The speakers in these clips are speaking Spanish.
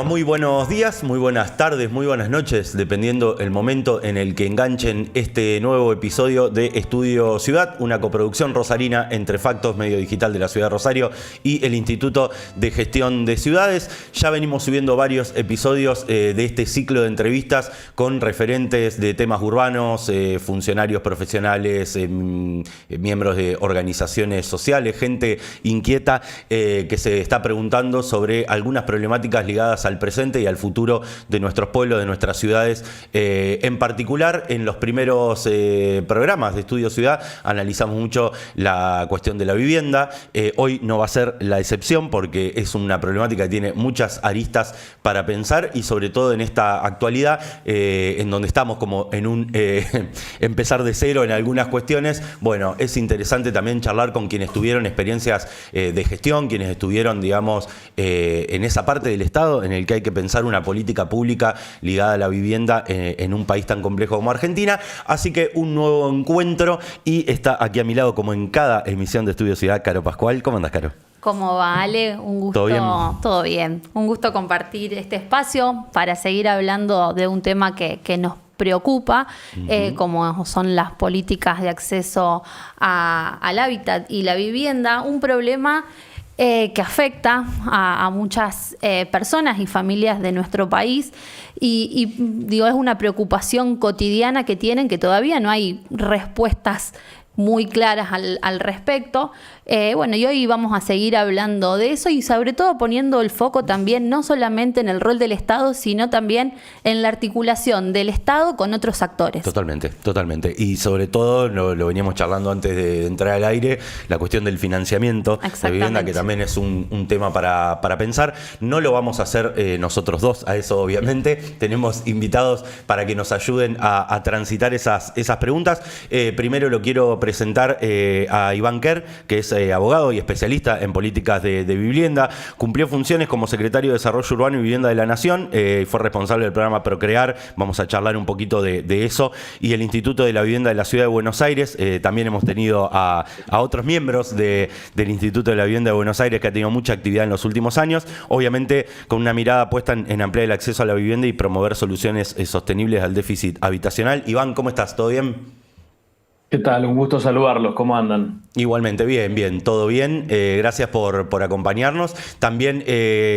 Bueno, muy buenos días, muy buenas tardes, muy buenas noches, dependiendo el momento en el que enganchen este nuevo episodio de Estudio Ciudad, una coproducción rosarina entre Factos, medio digital de la ciudad de Rosario, y el Instituto de Gestión de Ciudades. Ya venimos subiendo varios episodios de este ciclo de entrevistas con referentes de temas urbanos, funcionarios profesionales, miembros de organizaciones sociales, gente inquieta que se está preguntando sobre algunas problemáticas ligadas al presente y al futuro de nuestros pueblos, de nuestras ciudades. En particular, en los primeros programas de Estudio Ciudad analizamos mucho la cuestión de la vivienda. Hoy no va a ser la excepción porque es una problemática que tiene muchas aristas para pensar y sobre todo en esta actualidad en donde estamos como en un empezar de cero en algunas cuestiones. Bueno, es interesante también charlar con quienes tuvieron experiencias de gestión, quienes estuvieron, digamos, en esa parte del Estado en el que hay que pensar una política pública ligada a la vivienda en un país tan complejo como Argentina. Así que un nuevo encuentro y está aquí a mi lado, como en cada emisión de Estudio Ciudad, Caro Pascual. ¿Cómo andás, Caro? ¿Cómo va, Ale? Un gusto. ¿Todo bien? Todo bien. Un gusto compartir este espacio para seguir hablando de un tema que nos preocupa, como son las políticas de acceso al hábitat y la vivienda, un problema que afecta a muchas personas y familias de nuestro país y digo, es una preocupación cotidiana que tienen, que todavía no hay respuestas muy claras al respecto. Bueno, y hoy vamos a seguir hablando de eso y sobre todo poniendo el foco también no solamente en el rol del Estado, sino también en la articulación del Estado con otros actores. Totalmente, totalmente. Y sobre todo, lo veníamos charlando antes de entrar al aire, la cuestión del financiamiento de vivienda, que también es un tema para pensar. No lo vamos a hacer nosotros dos, a eso obviamente. Tenemos invitados para que nos ayuden a transitar esas preguntas. Primero lo quiero presentar a Iván Kerr, que es abogado y especialista en políticas de vivienda. Cumplió funciones como secretario de Desarrollo Urbano y Vivienda de la Nación, fue responsable del programa Procrear. Vamos a charlar un poquito de eso. Y el Instituto de la Vivienda de la Ciudad de Buenos Aires. También hemos tenido a otros miembros del Instituto de la Vivienda de Buenos Aires, que ha tenido mucha actividad en los últimos años, obviamente con una mirada puesta en ampliar el acceso a la vivienda y promover soluciones sostenibles al déficit habitacional. Iván, ¿cómo estás? ¿Todo bien? ¿Qué tal? Un gusto saludarlos. ¿Cómo andan? Igualmente, bien, todo bien. Gracias por acompañarnos. También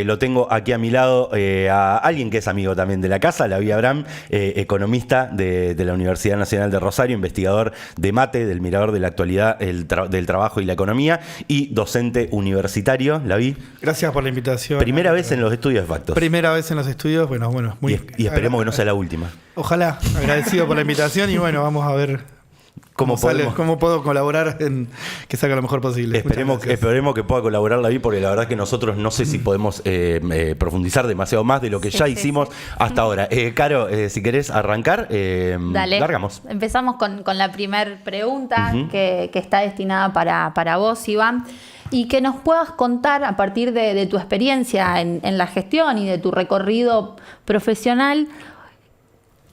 lo tengo aquí a mi lado a alguien que es amigo también de la casa, Lavi Abraham, economista de la Universidad Nacional de Rosario, investigador de MATE, del Mirador de la Actualidad del Trabajo y la Economía, y docente universitario. Lavi. Gracias por la invitación. Primera vez en los estudios de Factos. Primera vez en los estudios, bueno. Y esperemos que no sea la última. Ojalá, agradecido por la invitación y bueno, vamos a ver ¿Cómo puedo colaborar en que salga lo mejor posible? Esperemos que pueda colaborar Lavi, porque la verdad que nosotros no sé si podemos profundizar demasiado más de lo que ya hicimos hasta ahora. Caro, si querés arrancar, Dale. Largamos. Empezamos con la primer pregunta que está destinada para vos, Iván, y que nos puedas contar a partir de tu experiencia en la gestión y de tu recorrido profesional,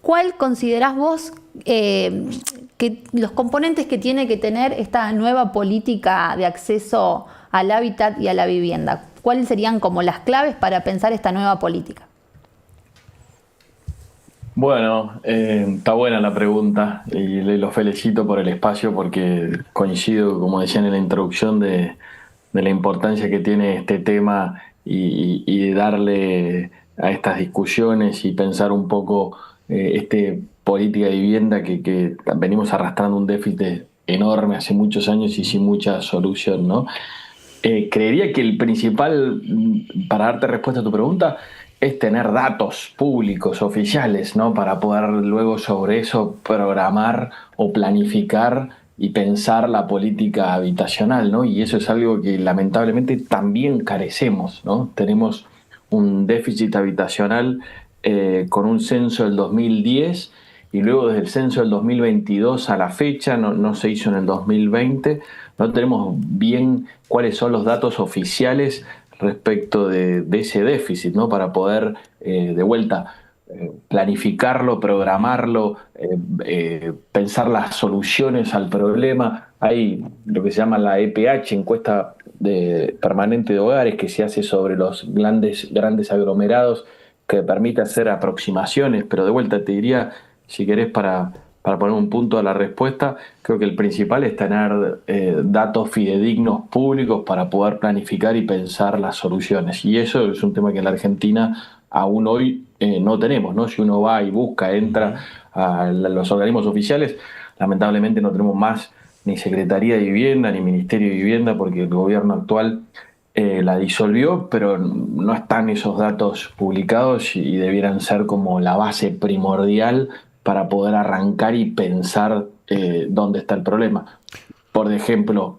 ¿cuál considerás vos que los componentes que tiene que tener esta nueva política de acceso al hábitat y a la vivienda? ¿Cuáles serían como las claves para pensar esta nueva política? Bueno, está buena la pregunta y los felicito por el espacio porque coincido, como decían en la introducción, de la importancia que tiene este tema y de darle a estas discusiones y pensar un poco política de vivienda que venimos arrastrando un déficit enorme hace muchos años y sin mucha solución, ¿no? Creería que el principal, para darte respuesta a tu pregunta, es tener datos públicos, oficiales, ¿no? Para poder luego sobre eso programar o planificar y pensar la política habitacional, ¿no? Y eso es algo que lamentablemente también carecemos, ¿no? Tenemos un déficit habitacional con un censo del 2010 y luego desde el censo del 2022 a la fecha, no se hizo en el 2020, no tenemos bien cuáles son los datos oficiales respecto de ese déficit, ¿no? Para poder, de vuelta, planificarlo, programarlo, pensar las soluciones al problema. Hay lo que se llama la EPH, encuesta permanente de hogares, que se hace sobre los grandes aglomerados, que permite hacer aproximaciones, pero de vuelta te diría, si querés para poner un punto a la respuesta, creo que el principal es tener datos fidedignos públicos para poder planificar y pensar las soluciones. Y eso es un tema que en la Argentina aún hoy no tenemos, ¿no? Si uno va y busca, entra a los organismos oficiales, lamentablemente no tenemos más ni Secretaría de Vivienda ni Ministerio de Vivienda porque el gobierno actual la disolvió, pero no están esos datos publicados y debieran ser como la base primordial para poder arrancar y pensar dónde está el problema. Por ejemplo,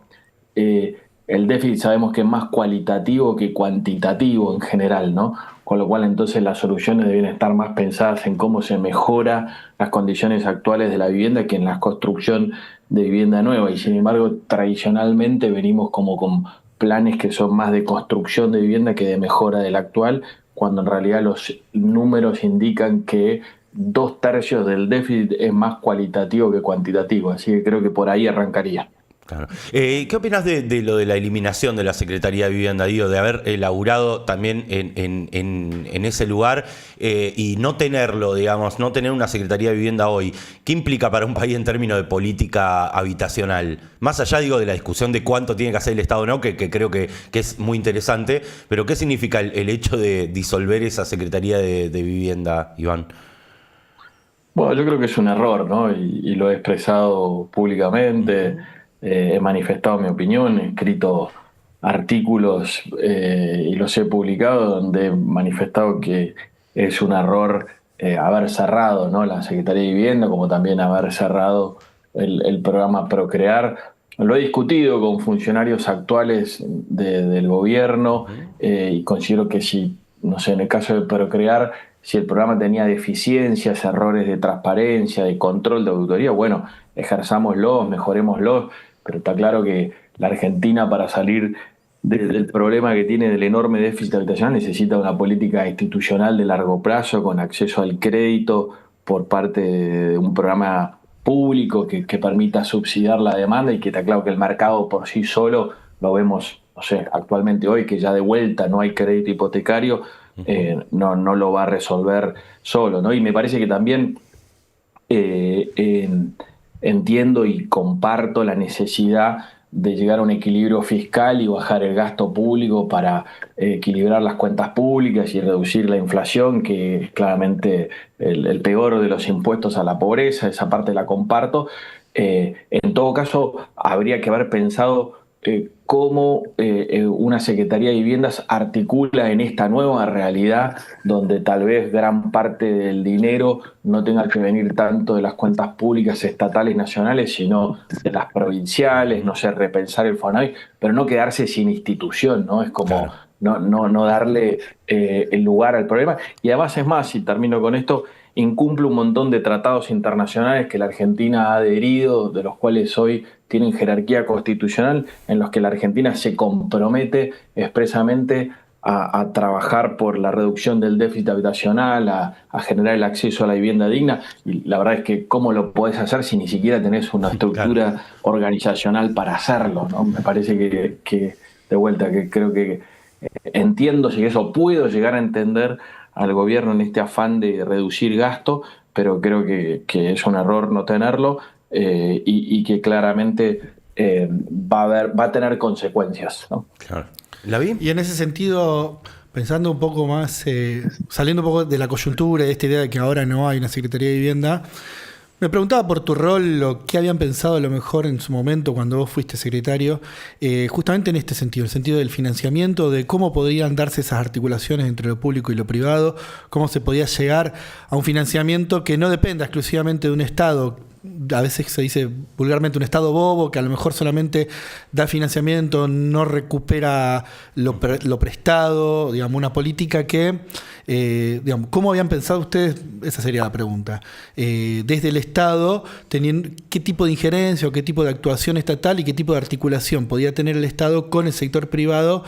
el déficit sabemos que es más cualitativo que cuantitativo en general, ¿no? Con lo cual entonces las soluciones deben estar más pensadas en cómo se mejora las condiciones actuales de la vivienda que en la construcción de vivienda nueva. Y sin embargo, tradicionalmente venimos como con planes que son más de construcción de vivienda que de mejora del actual, cuando en realidad los números indican que 2/3 del déficit es más cualitativo que cuantitativo. Así que creo que por ahí arrancaría. Claro. ¿Qué opinas de lo de la eliminación de la Secretaría de Vivienda, Digo, de haber laburado también en ese lugar y no tenerlo, digamos, no tener una Secretaría de Vivienda hoy? ¿Qué implica para un país en términos de política habitacional? Más allá, digo, de la discusión de cuánto tiene que hacer el Estado o no, que creo que es muy interesante, pero ¿qué significa el hecho de disolver esa Secretaría de Vivienda, Iván? Bueno, yo creo que es un error, ¿no? Y lo he expresado públicamente. He manifestado mi opinión, he escrito artículos y los he publicado donde he manifestado que es un error haber cerrado, ¿no?, la Secretaría de Vivienda, como también haber cerrado el programa Procrear. Lo he discutido con funcionarios actuales del gobierno y considero que si, no sé, en el caso de Procrear, si el programa tenía deficiencias, errores de transparencia, de control, de auditoría, bueno, ejerzámoslos, mejorémoslos. Pero está claro que la Argentina, para salir del problema que tiene del enorme déficit habitacional, necesita una política institucional de largo plazo con acceso al crédito por parte de un programa público que permita subsidiar la demanda, y que está claro que el mercado por sí solo, lo vemos, no sé, actualmente hoy que ya de vuelta no hay crédito hipotecario, no lo va a resolver solo, ¿no? Y me parece que también entiendo y comparto la necesidad de llegar a un equilibrio fiscal y bajar el gasto público para equilibrar las cuentas públicas y reducir la inflación, que es claramente el peor de los impuestos a la pobreza. Esa parte la comparto. En todo caso, habría que haber pensado cómo una Secretaría de Viviendas articula en esta nueva realidad donde tal vez gran parte del dinero no tenga que venir tanto de las cuentas públicas estatales y nacionales, sino de las provinciales, no sé, repensar el FONAVI, pero no quedarse sin institución, ¿no? Es como no darle el lugar al problema. Y además es más, y termino con esto, incumple un montón de tratados internacionales que la Argentina ha adherido, de los cuales hoy tienen jerarquía constitucional, en los que la Argentina se compromete expresamente a trabajar por la reducción del déficit habitacional, a generar el acceso a la vivienda digna. Y la verdad es que ¿cómo lo podés hacer si ni siquiera tenés una estructura organizacional para hacerlo, ¿no? Me parece que de vuelta, que creo que entiendo, si eso puedo llegar a entender al gobierno en este afán de reducir gasto, pero creo que es un error no tenerlo y que claramente va a tener consecuencias, ¿no? Claro. ¿La vi? Y en ese sentido, pensando un poco más, saliendo un poco de la coyuntura, de esta idea de que ahora no hay una Secretaría de Vivienda, me preguntaba por tu rol, qué habían pensado a lo mejor en su momento cuando vos fuiste secretario, justamente en este sentido, el sentido del financiamiento, de cómo podrían darse esas articulaciones entre lo público y lo privado, cómo se podía llegar a un financiamiento que no dependa exclusivamente de un Estado. A veces se dice vulgarmente un Estado bobo, que a lo mejor solamente da financiamiento, no recupera lo prestado, digamos, una política que, digamos, ¿cómo habían pensado ustedes? Esa sería la pregunta. Desde el Estado, ¿qué tipo de injerencia o qué tipo de actuación estatal y qué tipo de articulación podía tener el Estado con el sector privado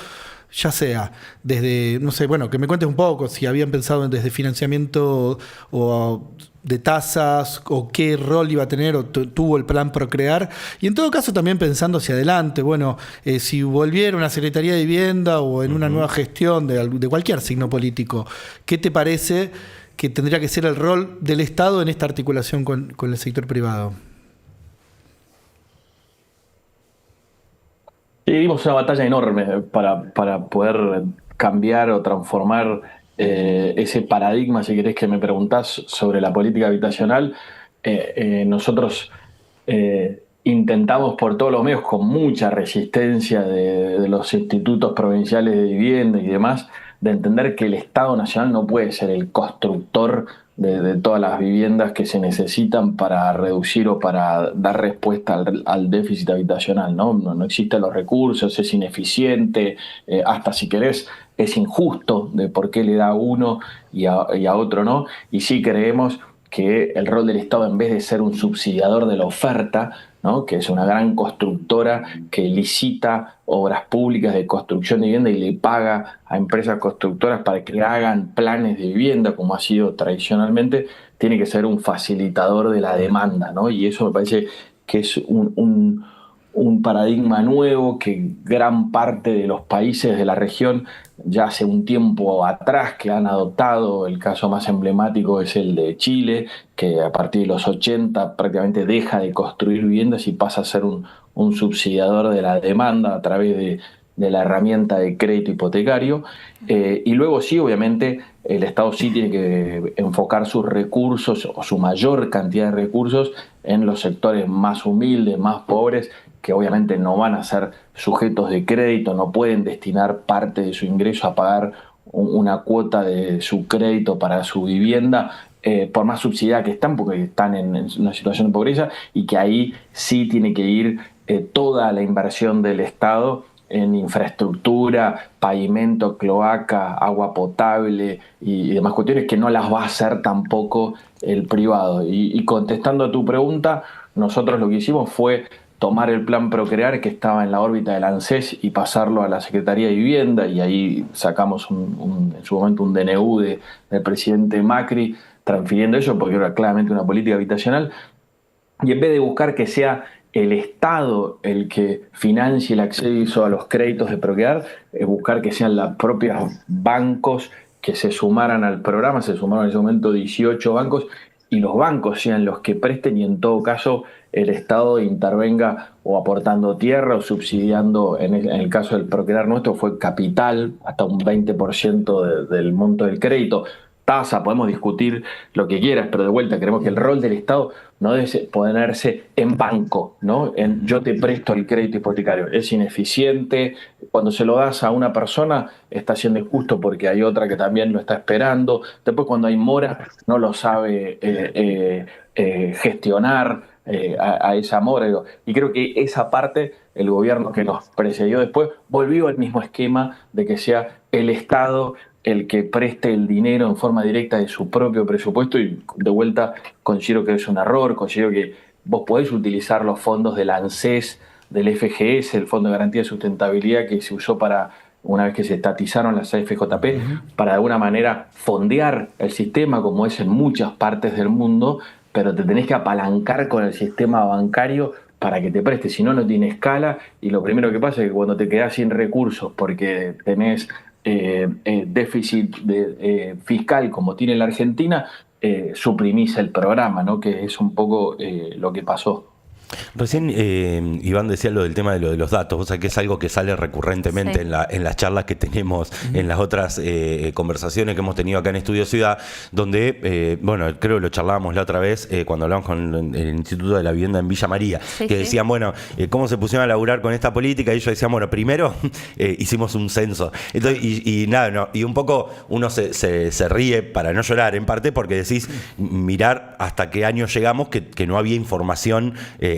ya sea desde, no sé, bueno, que me cuentes un poco si habían pensado desde financiamiento o de tasas o qué rol iba a tener o tuvo el plan Procrear, y en todo caso también pensando hacia adelante, bueno, si volviera una Secretaría de Vivienda o en una nueva gestión de cualquier signo político, ¿qué te parece que tendría que ser el rol del Estado en esta articulación con el sector privado? Sí, dimos una batalla enorme para poder cambiar o transformar ese paradigma, si querés que me preguntás, sobre la política habitacional. Nosotros intentamos por todos los medios, con mucha resistencia de los institutos provinciales de vivienda y demás, de entender que el Estado Nacional no puede ser el constructor de todas las viviendas que se necesitan para reducir o para dar respuesta al déficit habitacional, ¿no? No existen los recursos, es ineficiente, hasta si querés es injusto de por qué le da a uno y a otro no. Y sí creemos que el rol del Estado, en vez de ser un subsidiador de la oferta, ¿no?, que es una gran constructora que licita obras públicas de construcción de vivienda y le paga a empresas constructoras para que hagan planes de vivienda, como ha sido tradicionalmente, tiene que ser un facilitador de la demanda, ¿no? Y eso me parece que es un paradigma nuevo que gran parte de los países de la región ya hace un tiempo atrás que han adoptado. El caso más emblemático es el de Chile, que a partir de los 80 prácticamente deja de construir viviendas y pasa a ser un subsidiador de la demanda a través de la herramienta de crédito hipotecario. Y luego sí, obviamente, el Estado sí tiene que enfocar sus recursos o su mayor cantidad de recursos en los sectores más humildes, más pobres, que obviamente no van a ser sujetos de crédito, no pueden destinar parte de su ingreso a pagar una cuota de su crédito para su vivienda, por más subsidiada que están, porque están en una situación de pobreza, y que ahí sí tiene que ir toda la inversión del Estado en infraestructura, pavimento, cloaca, agua potable y demás cuestiones que no las va a hacer tampoco el privado. Y contestando a tu pregunta, nosotros lo que hicimos fue tomar el plan Procrear, que estaba en la órbita del ANSES, y pasarlo a la Secretaría de Vivienda, y ahí sacamos en su momento un DNU del presidente Macri transfiriendo eso, porque era claramente una política habitacional. Y en vez de buscar que sea el Estado el que financie el acceso a los créditos de Procrear, es buscar que sean los propios bancos que se sumaran al programa. Se sumaron en ese momento 18 bancos, y los bancos sean los que presten, y en todo caso el Estado intervenga o aportando tierra o subsidiando. En el caso del Procrear nuestro fue capital, hasta un 20% del monto del crédito. Tasa, podemos discutir lo que quieras, pero de vuelta creemos que el rol del Estado no debe ponerse en banco, ¿no? Yo te presto el crédito hipotecario. Es ineficiente. Cuando se lo das a una persona está siendo injusto porque hay otra que también lo está esperando. Después, cuando hay mora, no lo sabe gestionar a esa mora. Y creo que esa parte, el gobierno que nos precedió después volvió al mismo esquema de que sea el Estado el que preste el dinero en forma directa de su propio presupuesto, y de vuelta considero que es un error. Considero que vos podés utilizar los fondos del ANSES, del FGS, el Fondo de Garantía de Sustentabilidad, que se usó para, una vez que se estatizaron las AFJP, para de alguna manera fondear el sistema, como es en muchas partes del mundo, pero te tenés que apalancar con el sistema bancario para que te preste, si no, no tiene escala, y lo primero que pasa es que cuando te quedás sin recursos porque tenés déficit fiscal como tiene la Argentina, suprimís el programa, ¿no? Que es un poco lo que pasó. Recién Iván decía lo del tema de los datos, o sea que es algo que sale recurrentemente en las charlas que tenemos, en las otras conversaciones que hemos tenido acá en Estudio Ciudad, donde, bueno, creo que lo charlábamos la otra vez cuando hablamos con el Instituto de la Vivienda en Villa María, que decían, bueno, ¿cómo se pusieron a laburar con esta política? Y ellos decían, bueno, primero hicimos un censo. Entonces, y nada, no, y un poco uno se ríe para no llorar, en parte porque decís, mirar hasta qué año llegamos, que no había información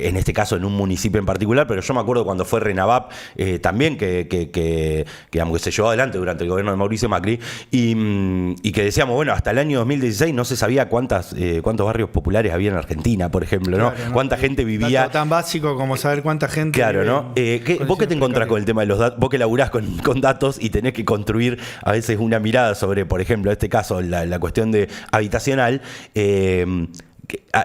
en este caso en un municipio en particular, pero yo me acuerdo cuando fue Renavap también, que digamos, que se llevó adelante durante el gobierno de Mauricio Macri, y que decíamos, bueno, hasta el año 2016 no se sabía cuántos barrios populares había en Argentina, por ejemplo, ¿no? Claro, ¿no? Cuánta gente vivía... Dato tan básico como saber cuánta gente... Claro, ¿no? ¿Vos qué te encontrás con el tema de los datos? Vos que laburás con datos y tenés que construir a veces una mirada sobre, por ejemplo, en este caso, la cuestión de habitacional.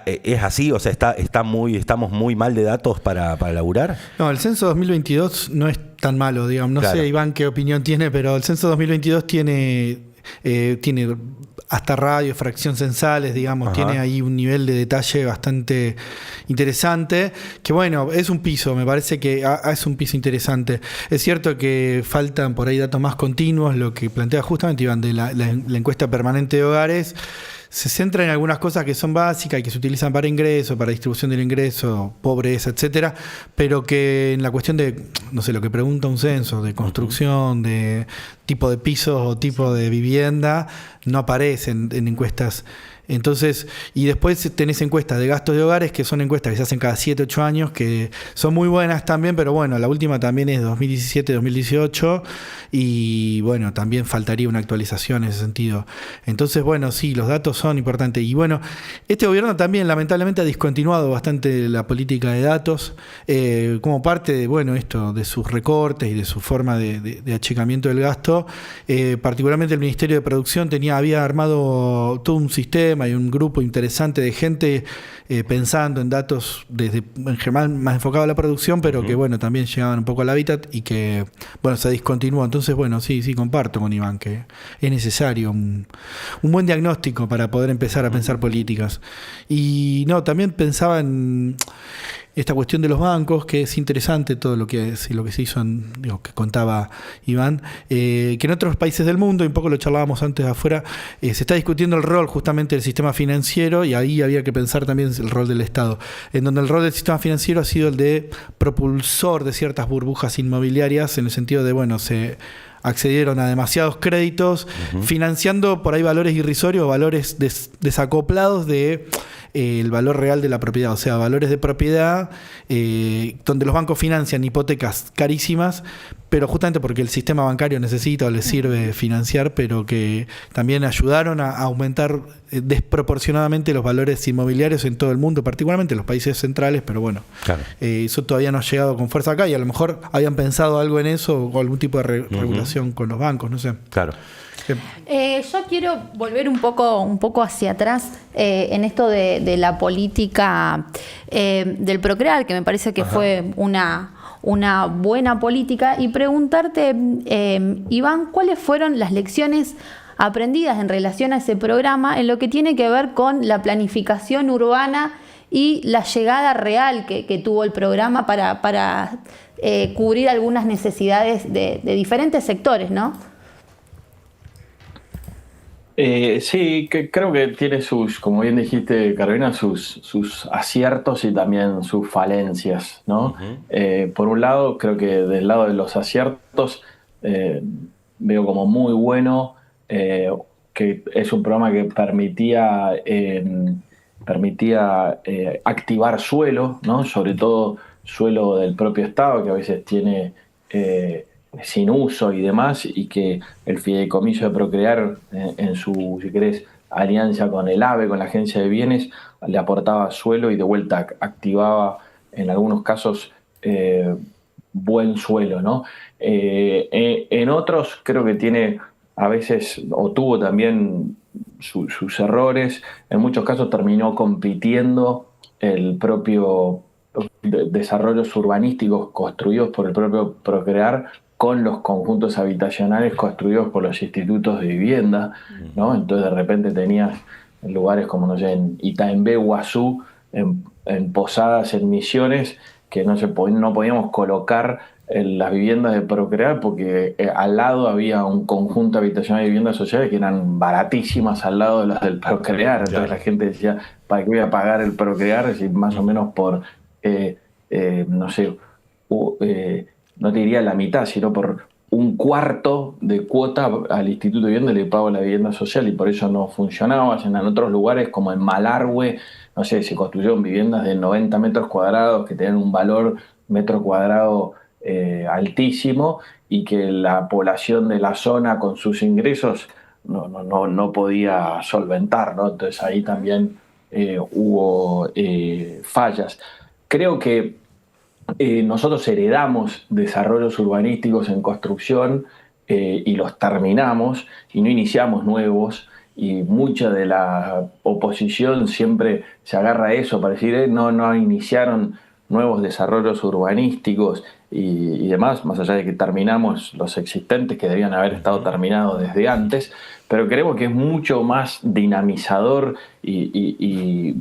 ¿Es así? O sea, ¿estamos muy mal de datos para laburar? No, el censo 2022 no es tan malo, digamos. No Claro. sé, Iván, qué opinión tiene, pero el censo 2022 tiene hasta radio, fracción censales, digamos. Ajá. Tiene ahí un nivel de detalle bastante interesante, que bueno, es un piso, me parece que es un piso interesante. Es cierto que faltan por ahí datos más continuos, lo que plantea justamente Iván de la encuesta permanente de hogares. Se centra en algunas cosas que son básicas y que se utilizan para ingreso, para distribución del ingreso, pobreza, etcétera, pero que en la cuestión de, no sé, lo que pregunta un censo, de construcción, de tipo de pisos o tipo de vivienda, no aparecen en encuestas. Entonces, y después tenés encuestas de gastos de hogares, que son encuestas que se hacen cada 7, 8 años, que son muy buenas también, pero bueno, la última también es 2017-2018, y bueno, también faltaría una actualización en ese sentido. Entonces, bueno, sí, los datos son importantes. Y bueno, este gobierno también lamentablemente ha discontinuado bastante la política de datos, como parte de, bueno, esto, de sus recortes y de su forma de achicamiento del gasto. Particularmente el Ministerio de Producción había armado todo un sistema y un grupo interesante de gente pensando en datos en general más enfocado a la producción, pero que bueno, también llegaban un poco al hábitat y que bueno, se discontinuó. Entonces, bueno, sí, comparto con Iván que es necesario un buen diagnóstico para poder empezar a pensar políticas. Y no, también pensaba en esta cuestión de los bancos, que es interesante todo lo que se hizo, que contaba Iván, que en otros países del mundo, y un poco lo charlábamos antes afuera, se está discutiendo el rol justamente del sistema financiero, y ahí había que pensar también el rol del Estado, en donde el rol del sistema financiero ha sido el de propulsor de ciertas burbujas inmobiliarias, en el sentido de, bueno, se accedieron a demasiados créditos, financiando por ahí valores irrisorios, valores desacoplados de el valor real de la propiedad, o sea, valores de propiedad donde los bancos financian hipotecas carísimas, pero justamente porque el sistema bancario necesita o les sirve financiar, pero que también ayudaron a aumentar desproporcionadamente los valores inmobiliarios en todo el mundo, particularmente en los países centrales, pero bueno, claro. Eso todavía no ha llegado con fuerza acá, y a lo mejor habían pensado algo en eso o algún tipo de regulación con los bancos, no sé. Claro. Yo quiero volver un poco hacia atrás en esto de la política del Procrear, que me parece que fue una buena política, y preguntarte, Iván, ¿cuáles fueron las lecciones aprendidas en relación a ese programa en lo que tiene que ver con la planificación urbana y la llegada real que tuvo el programa para cubrir algunas necesidades de diferentes sectores, ¿no? Sí, creo que tiene como bien dijiste, Carolina, sus aciertos y también sus falencias, ¿no? Por un lado, creo que del lado de los aciertos veo como muy bueno que es un programa que permitía activar suelo, ¿no? Sobre todo suelo del propio Estado, que a veces tiene sin uso y demás, y que el Fideicomiso de Procrear en su, si querés, alianza con el AVE, con la Agencia de Bienes, le aportaba suelo y de vuelta activaba en algunos casos buen suelo, ¿no? En otros creo que tiene a veces, o tuvo también sus errores, en muchos casos terminó compitiendo el propio desarrollos urbanísticos construidos por el propio Procrear con los conjuntos habitacionales construidos por los institutos de vivienda, ¿no? Entonces de repente tenías lugares como, no sé, en Itaembé, Guazú, en Posadas, en Misiones, que no podíamos colocar las viviendas de Procrear porque al lado había un conjunto habitacional de viviendas sociales que eran baratísimas al lado de las del Procrear. Entonces claro, la gente decía, ¿para qué voy a pagar el Procrear? Es decir, más o menos por, no sé, no te diría la mitad, sino por un cuarto de cuota al Instituto de Vivienda le pago la vivienda social y por eso no funcionaba. En otros lugares como en Malargüe, no sé, se construyeron viviendas de 90 metros cuadrados que tenían un valor metro cuadrado altísimo y que la población de la zona con sus ingresos no podía solventar, ¿no? Entonces ahí también hubo fallas. Creo que nosotros heredamos desarrollos urbanísticos en construcción y los terminamos y no iniciamos nuevos, y mucha de la oposición siempre se agarra a eso para decir no iniciaron nuevos desarrollos urbanísticos y demás, más allá de que terminamos los existentes que debían haber estado terminados desde antes, pero creemos que es mucho más dinamizador y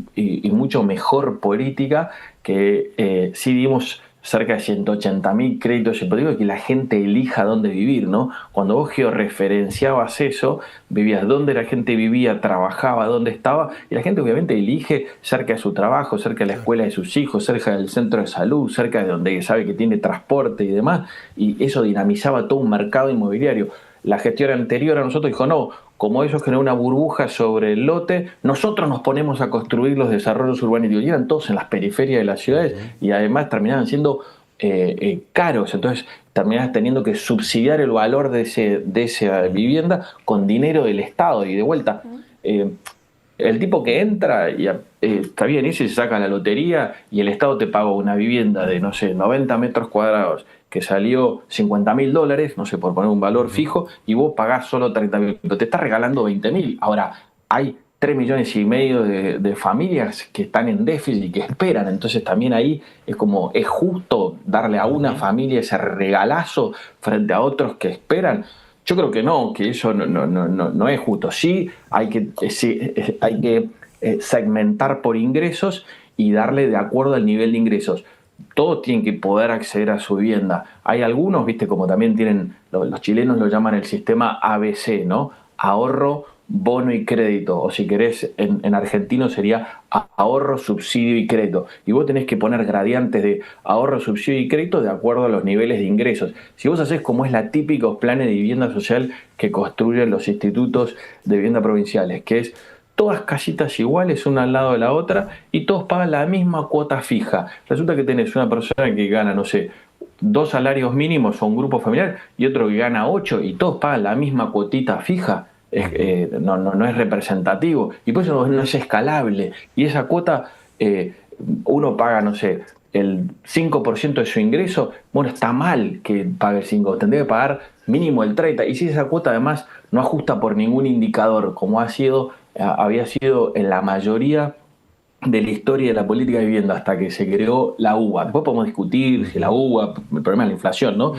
mucho mejor política que sí dimos cerca de 180.000 créditos hipotecarios, que la gente elija dónde vivir, ¿no? Cuando vos georreferenciabas eso, vivías dónde la gente vivía, trabajaba, dónde estaba, y la gente obviamente elige cerca de su trabajo, cerca de la escuela de sus hijos, cerca del centro de salud, cerca de donde sabe que tiene transporte y demás, y eso dinamizaba todo un mercado inmobiliario. La gestión anterior a nosotros dijo, no, como eso generó una burbuja sobre el lote, nosotros nos ponemos a construir los desarrollos urbanísticos. Y eran todos en las periferias de las ciudades y además terminaban siendo caros. Entonces terminabas teniendo que subsidiar el valor de esa vivienda con dinero del Estado. Y de vuelta, el tipo que entra, está bien, ese se saca la lotería y el Estado te paga una vivienda de, no sé, 90 metros cuadrados que salió $50.000, no sé, por poner un valor fijo, y vos pagás solo 30.000, pero te está regalando 20.000. Ahora, hay 3,5 millones de familias que están en déficit y que esperan, entonces también ahí es justo darle a una familia ese regalazo frente a otros que esperan. Yo creo que no, que eso no es justo. Sí, hay que segmentar por ingresos y darle de acuerdo al nivel de ingresos. Todos tienen que poder acceder a su vivienda. Hay algunos, viste, como también tienen, los chilenos lo llaman el sistema ABC, ¿no? Ahorro, bono y crédito. O si querés, en argentino sería ahorro, subsidio y crédito. Y vos tenés que poner gradientes de ahorro, subsidio y crédito de acuerdo a los niveles de ingresos. Si vos hacés como es la típicos planes de vivienda social que construyen los institutos de vivienda provinciales, que es todas casitas iguales, una al lado de la otra, y todos pagan la misma cuota fija. Resulta que tenés una persona que gana, no sé, 2 salarios mínimos o un grupo familiar, y otro que gana 8, y todos pagan la misma cuotita fija. No es representativo, y por eso no es escalable. Y esa cuota, uno paga, no sé, el 5% de su ingreso, bueno, está mal que pague el 5%, tendría que pagar mínimo el 30%. Y si esa cuota además no ajusta por ningún indicador, como había sido en la mayoría de la historia de la política de vivienda hasta que se creó la UBA. Después podemos discutir si la UBA, el problema es la inflación, ¿no?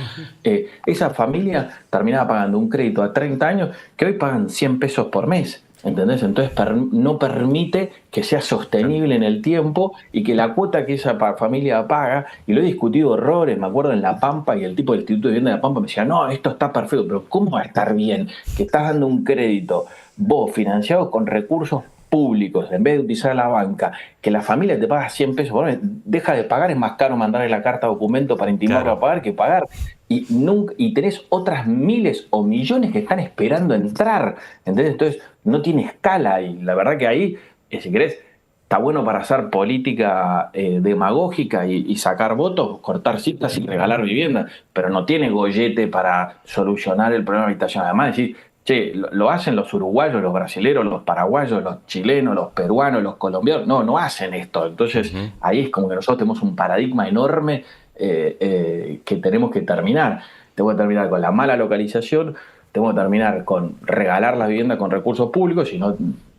Esa familia terminaba pagando un crédito a 30 años que hoy pagan 100 pesos por mes, ¿entendés? Entonces no permite que sea sostenible en el tiempo y que la cuota que esa familia paga, y lo he discutido horrores, me acuerdo en La Pampa, y el tipo del Instituto de Vivienda de La Pampa me decía, no, esto está perfecto, pero ¿cómo va a estar bien que estás dando un crédito vos financiado con recursos públicos, en vez de utilizar la banca, que la familia te paga 100 pesos por mes, deja de pagar, es más caro mandarle la carta de documento para intimarlo a pagar que pagar, y tenés otras miles o millones que están esperando entrar, ¿entendés? Entonces no tiene escala, y la verdad que ahí, si querés, está bueno para hacer política demagógica y sacar votos, cortar citas y regalar vivienda, pero no tiene gollete para solucionar el problema de habitación. Además, decir, che, lo hacen los uruguayos, los brasileros, los paraguayos, los chilenos, los peruanos, los colombianos. No hacen esto. Entonces, ahí es como que nosotros tenemos un paradigma enorme que tenemos que terminar. Tenemos que terminar con la mala localización, tenemos que terminar con regalar las viviendas con recursos públicos, si no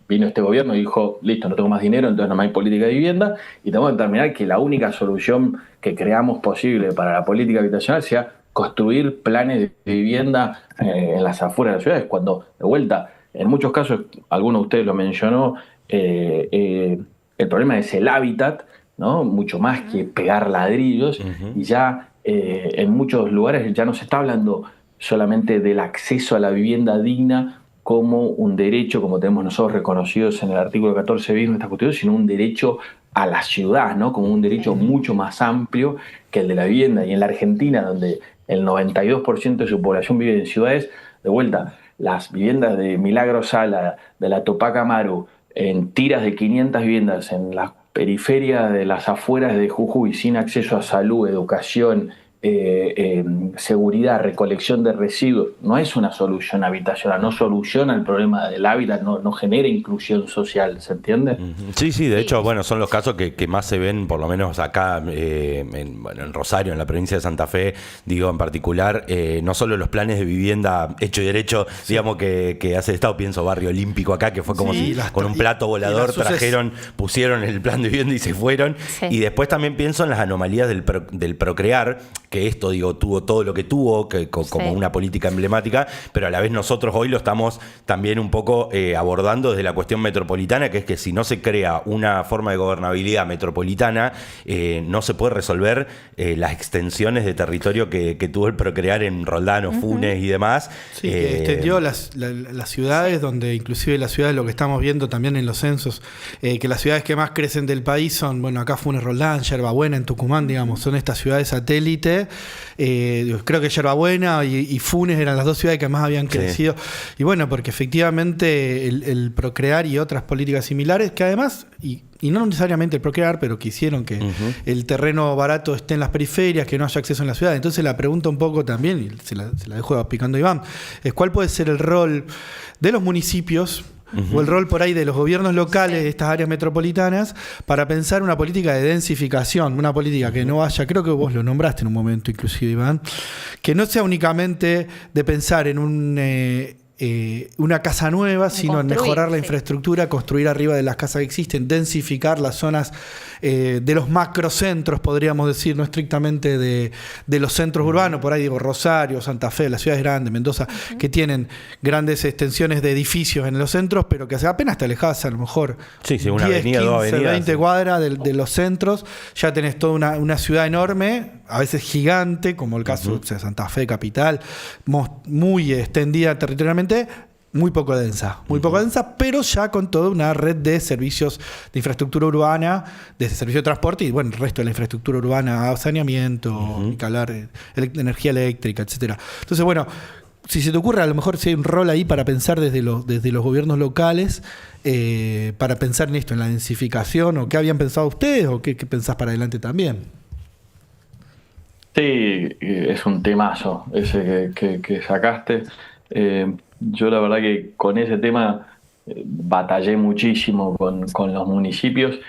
vino este gobierno y dijo, listo, no tengo más dinero, entonces no hay política de vivienda, y tenemos que terminar que la única solución que creamos posible para la política habitacional sea construir planes de vivienda en las afueras de las ciudades, cuando, de vuelta, en muchos casos, alguno de ustedes lo mencionó, el problema es el hábitat, ¿no? Mucho más que pegar ladrillos, y ya en muchos lugares ya no se está hablando solamente del acceso a la vivienda digna como un derecho, como tenemos nosotros reconocidos en el artículo 14 bis de nuestra Constitución, sino un derecho a la ciudad, ¿no? Como un derecho mucho más amplio que el de la vivienda. Y en la Argentina, donde el 92% de su población vive en ciudades. De vuelta, las viviendas de Milagro Sala, de la Tupac Amaru, en tiras de 500 viviendas en las periferias de las afueras de Jujuy, sin acceso a salud, educación, seguridad, recolección de residuos, no es una solución habitacional, no soluciona el problema del hábitat, no genera inclusión social, ¿se entiende? Sí, de hecho, bueno, son los casos que más se ven, por lo menos acá en Rosario, en la provincia de Santa Fe, digo en particular, no solo los planes de vivienda hecho y derecho, digamos que hace el Estado, pienso Barrio Olímpico acá, que fue como si con un plato volador trajeron, pusieron el plan de vivienda y se fueron, y después también pienso en las anomalías del procrear, que esto, digo, tuvo todo lo que tuvo, como una política emblemática, pero a la vez nosotros hoy lo estamos también un poco abordando desde la cuestión metropolitana, que es que si no se crea una forma de gobernabilidad metropolitana, no se puede resolver las extensiones de territorio que tuvo el procrear en Roldán, Funes y demás. Sí, que extendió las ciudades, donde inclusive las ciudades, lo que estamos viendo también en los censos, que las ciudades que más crecen del país son, bueno, acá Funes, Roldán, Yerbabuena, en Tucumán, digamos, son estas ciudades satélite. Creo que Yerbabuena y Funes eran las dos ciudades que más habían crecido. Y bueno, porque efectivamente el procrear y otras políticas similares, que además, y no necesariamente el procrear, pero que hicieron que el terreno barato esté en las periferias, que no haya acceso en la ciudad. Entonces la pregunta un poco también, y se la dejo picando a Iván, es cuál puede ser el rol de los municipios, o el rol por ahí de los gobiernos locales de estas áreas metropolitanas para pensar una política de densificación, una política que no vaya, creo que vos lo nombraste en un momento inclusive, Iván, que no sea únicamente de pensar en una casa nueva, sino en mejorar la infraestructura, construir arriba de las casas que existen, densificar las zonas de los macrocentros, podríamos decir, no estrictamente de los centros urbanos, por ahí digo Rosario, Santa Fe, las ciudades grandes, Mendoza, que tienen grandes extensiones de edificios en los centros, pero que apenas te alejas a lo mejor una 10, avenida, 15, 20 cuadras de los centros, ya tenés toda una ciudad enorme, a veces gigante, como el caso de Santa Fe capital, muy extendida territorialmente, muy poco densa, pero ya con toda una red de servicios de infraestructura urbana, de servicio de transporte y bueno, el resto de la infraestructura urbana, saneamiento, energía eléctrica, etcétera. Entonces, bueno, si se te ocurre, a lo mejor si hay un rol ahí para pensar desde los gobiernos locales, para pensar en esto, en la densificación, o qué habían pensado ustedes, o qué pensás para adelante también. Sí, es un temazo ese que sacaste. Yo la verdad que con ese tema batallé muchísimo con los municipios.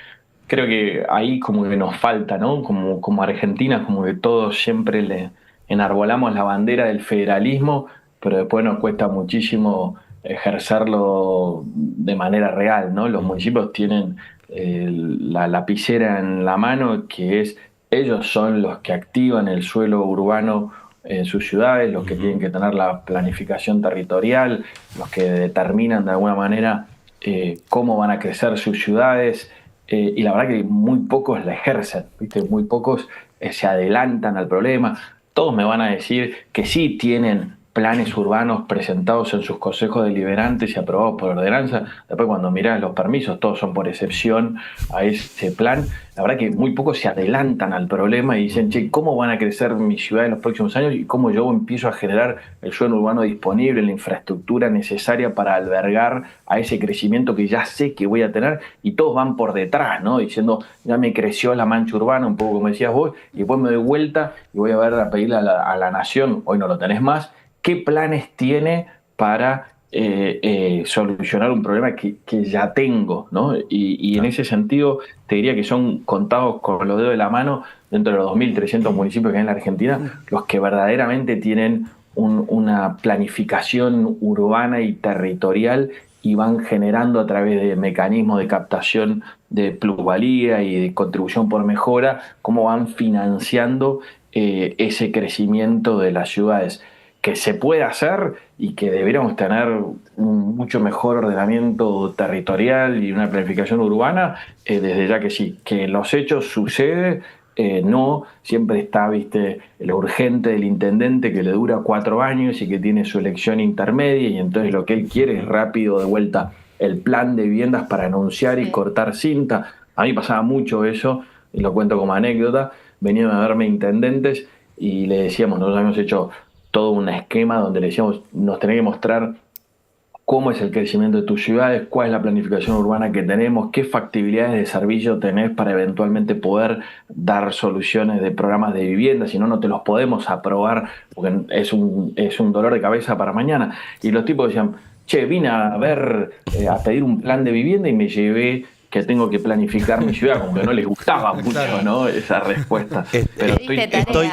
Creo que ahí como que nos falta, ¿no? Como Argentina, como que todos siempre le enarbolamos la bandera del federalismo, pero después nos cuesta muchísimo ejercerlo de manera real, ¿no? Los municipios tienen la lapicera en la mano, que es ellos son los que activan el suelo urbano en sus ciudades, los que tienen que tener la planificación territorial, los que determinan de alguna manera cómo van a crecer sus ciudades, y la verdad que muy pocos la ejercen, ¿viste? Muy pocos se adelantan al problema. Todos me van a decir que sí tienen planes urbanos presentados en sus consejos deliberantes y aprobados por ordenanza. Después cuando mirás los permisos, todos son por excepción a ese plan. La verdad que muy pocos se adelantan al problema y dicen, che, ¿cómo van a crecer mi ciudad en los próximos años? Y cómo yo empiezo a generar el suelo urbano disponible, la infraestructura necesaria para albergar a ese crecimiento que ya sé que voy a tener. Y todos van por detrás, ¿no? Diciendo, ya me creció la mancha urbana, un poco como decías vos, y después me doy vuelta y voy a pedirle a la nación, hoy no lo tenés más, ¿qué planes tiene para solucionar un problema que ya tengo, ¿no? Y en ese sentido te diría que son contados con los dedos de la mano dentro de los 2.300 municipios que hay en la Argentina los que verdaderamente tienen una planificación urbana y territorial y van generando a través de mecanismos de captación de plusvalía y de contribución por mejora, cómo van financiando ese crecimiento de las ciudades. Que se puede hacer y que deberíamos tener un mucho mejor ordenamiento territorial y una planificación urbana, desde ya que sí, que en los hechos sucede, no, siempre está, viste, lo urgente del intendente que le dura 4 años y que tiene su elección intermedia y entonces lo que él quiere es rápido de vuelta el plan de viviendas para anunciar y cortar cinta. A mí pasaba mucho eso, y lo cuento como anécdota, venían a verme intendentes y le decíamos, nosotros habíamos hecho todo un esquema donde le decíamos, nos tenés que mostrar cómo es el crecimiento de tus ciudades, cuál es la planificación urbana que tenemos, qué factibilidades de servicio tenés para eventualmente poder dar soluciones de programas de vivienda, si no, no te los podemos aprobar porque es un dolor de cabeza para mañana. Y los tipos decían, che, vine a ver, a pedir un plan de vivienda y me llevé que tengo que planificar mi ciudad, como que no les gustaba mucho, ¿no? Esa respuesta. Pero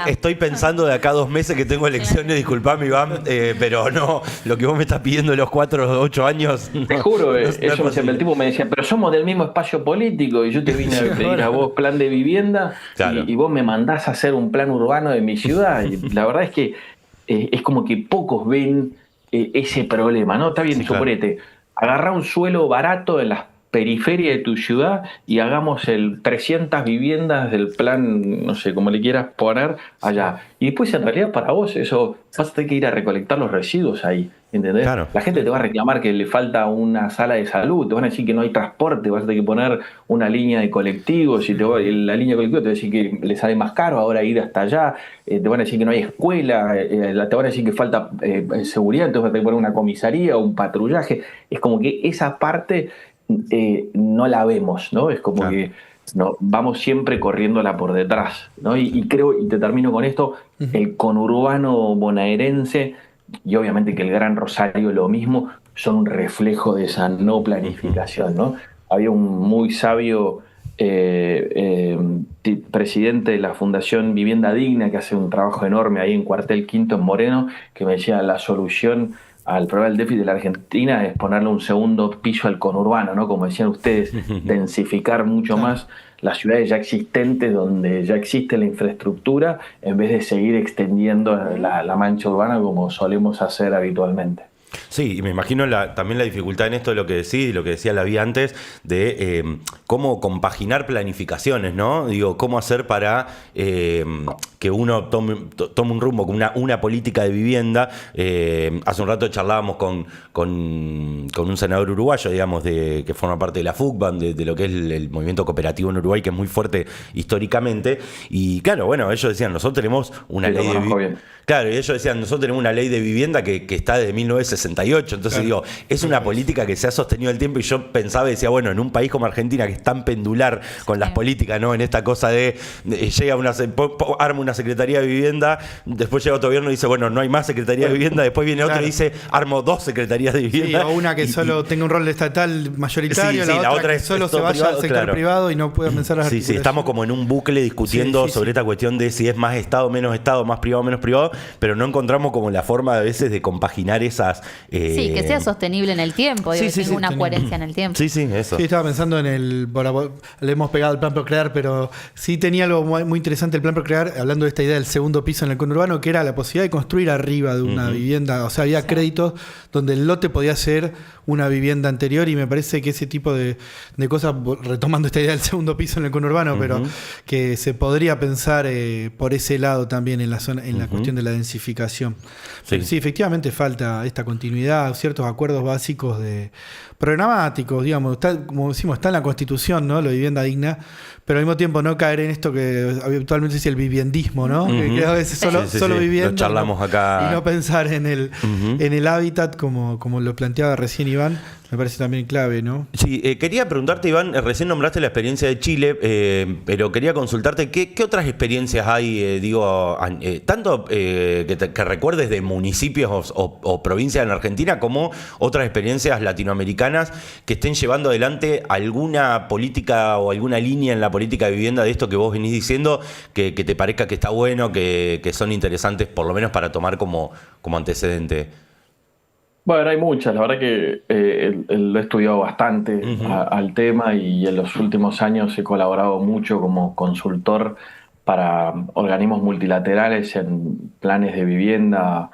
estoy pensando de acá a 2 meses que tengo elecciones, disculpame, Iván, pero no, lo que vos me estás pidiendo de los 4 o 8 años. Te juro, eso siempre el tipo me decía, pero somos del mismo espacio político y yo te vine a pedir a vos plan de vivienda, claro, y vos me mandás a hacer un plan urbano de mi ciudad. Y la verdad es que es como que pocos ven ese problema, ¿no? Está bien, sí, suponete, claro, agarrá un suelo barato en las periferia de tu ciudad y hagamos el 300 viviendas del plan, no sé, como le quieras poner allá. Y después, en realidad, para vos, eso vas a tener que ir a recolectar los residuos ahí, ¿entendés? Claro. La gente te va a reclamar que le falta una sala de salud, te van a decir que no hay transporte, vas a tener que poner una línea de colectivos, y la línea de colectivos te va a decir que le sale más caro ahora ir hasta allá, te van a decir que no hay escuela, te van a decir que falta seguridad, entonces vas a tener que poner una comisaría o un patrullaje. Es como que esa parte no la vemos, ¿no? Es como, claro, que no, vamos siempre corriéndola por detrás, ¿no? Y creo, y te termino con esto, el conurbano bonaerense y obviamente que el Gran Rosario lo mismo, son un reflejo de esa no planificación, ¿no? Había un muy sabio presidente de la Fundación Vivienda Digna que hace un trabajo enorme ahí en Cuartel Quinto en Moreno, que me decía la solución al problema del déficit de la Argentina es ponerle un segundo piso al conurbano, ¿no? Como decían ustedes, densificar mucho más las ciudades ya existentes donde ya existe la infraestructura en vez de seguir extendiendo la mancha urbana como solemos hacer habitualmente. Sí, y me imagino también la dificultad en esto de lo que decís y lo que decía la vi antes, de cómo compaginar planificaciones, ¿no? Digo, cómo hacer para que uno tome un rumbo con una política de vivienda. Hace un rato charlábamos con un senador uruguayo, digamos, que forma parte de la FUCBAN, de lo que es el movimiento cooperativo en Uruguay, que es muy fuerte históricamente. Y claro, bueno, ellos decían, nosotros tenemos una ley de vivienda. Claro, y ellos decían, nosotros tenemos una ley de vivienda que está desde 1968. Entonces, claro, digo, es una política que se ha sostenido el tiempo, y yo pensaba y decía, bueno, en un país como Argentina, que es tan pendular con las políticas, ¿no? En esta cosa llega arma una secretaría de vivienda, después llega otro gobierno y dice, bueno, no hay más secretaría de vivienda, después viene otro, claro, y dice, armo 2 secretarías de vivienda. Sí, o una que solo tenga un rol estatal mayoritario, la otra que solo se vaya al sector, claro, privado y no pueda pensar las articulaciones. Sí, estamos como en un bucle discutiendo sobre esta cuestión de si es más Estado, menos Estado, más privado, menos privado, pero no encontramos como la forma a veces de compaginar esas... Sí, que sea sostenible en el tiempo, que tenga una coherencia en el tiempo. Sí, eso. Sí, estaba pensando en le hemos pegado el plan Procrear, pero sí tenía algo muy interesante el plan Procrear, hablando de esta idea del segundo piso en el conurbano, que era la posibilidad de construir arriba de una vivienda. O sea, había créditos donde el lote podía ser una vivienda anterior, y me parece que ese tipo de cosas, retomando esta idea del segundo piso en el conurbano, pero que se podría pensar por ese lado también en la zona, en la cuestión de la densificación. Sí, efectivamente falta esta continuidad, ciertos acuerdos básicos programáticos, digamos, como decimos, está en la Constitución, ¿no? La vivienda digna, pero al mismo tiempo no caer en esto que habitualmente dice el viviendismo, ¿no? Que a veces solo vivienda. Lo charlamos acá. Y no pensar en el hábitat como lo planteaba recién Iván, me parece también clave, ¿no? Sí, quería preguntarte, Iván, recién nombraste la experiencia de Chile, pero quería consultarte, ¿qué otras experiencias hay, tanto que recuerdes de municipios o provincias en Argentina, como otras experiencias latinoamericanas que estén llevando adelante alguna política o alguna línea en la política de vivienda de esto que vos venís diciendo, que te parezca que está bueno, que son interesantes, por lo menos para tomar como antecedente? Bueno, hay muchas. La verdad que lo he estudiado bastante al tema, y en los últimos años he colaborado mucho como consultor para organismos multilaterales en planes de vivienda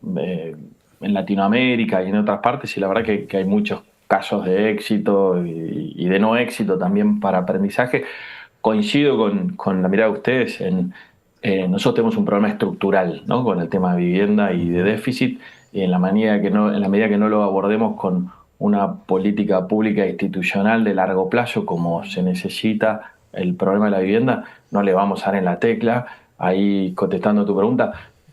en Latinoamérica y en otras partes, y la verdad que hay muchos casos de éxito y de no éxito también para aprendizaje. Coincido con la mirada de ustedes nosotros tenemos un problema estructural, ¿no? Con el tema de vivienda y de déficit, y en la medida que no lo abordemos con una política pública institucional de largo plazo como se necesita el problema de la vivienda, no le vamos a dar en la tecla. ahí contestando tu pregunta,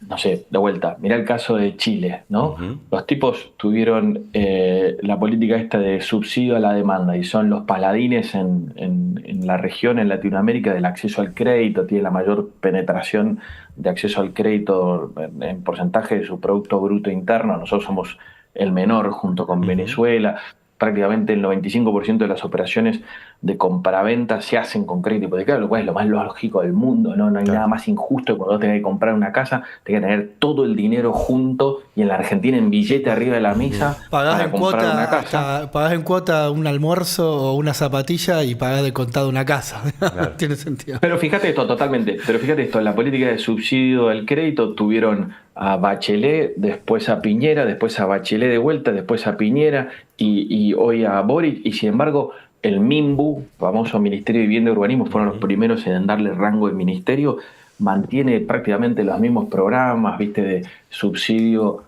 no sé, de vuelta, mirá el caso de Chile, ¿no? Los tipos tuvieron la política esta de subsidio a la demanda y son los paladines en la región, en Latinoamérica, del acceso al crédito, tiene la mayor penetración de acceso al crédito en porcentaje de su Producto Bruto Interno. Nosotros somos el menor junto con Venezuela. Prácticamente el 95% de las operaciones de compraventa se hacen con crédito hipotecario, lo cual es lo más lógico del mundo, ¿no? No hay nada más injusto que cuando tenés que comprar una casa, tenés que tener todo el dinero junto y en la Argentina en billete arriba de la mesa para comprar una casa. Pagás en cuota un almuerzo o una zapatilla y pagás de contado una casa. Claro. Tiene sentido. Pero fíjate esto, totalmente. Pero fíjate esto, en la política de subsidio al crédito tuvieron a Bachelet, después a Piñera, después a Bachelet de vuelta, después a Piñera y hoy a Boric, y sin embargo el MIMBU, famoso Ministerio de Vivienda y Urbanismo, fueron los primeros en darle rango de ministerio, mantiene prácticamente los mismos programas, viste, de subsidio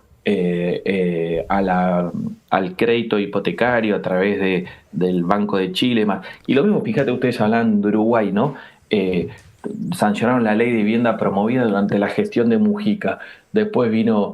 al crédito hipotecario a través del Banco de Chile, más. Y lo mismo, fíjate, ustedes hablan de Uruguay, ¿no? Sancionaron la ley de vivienda promovida durante la gestión de Mujica. Después vino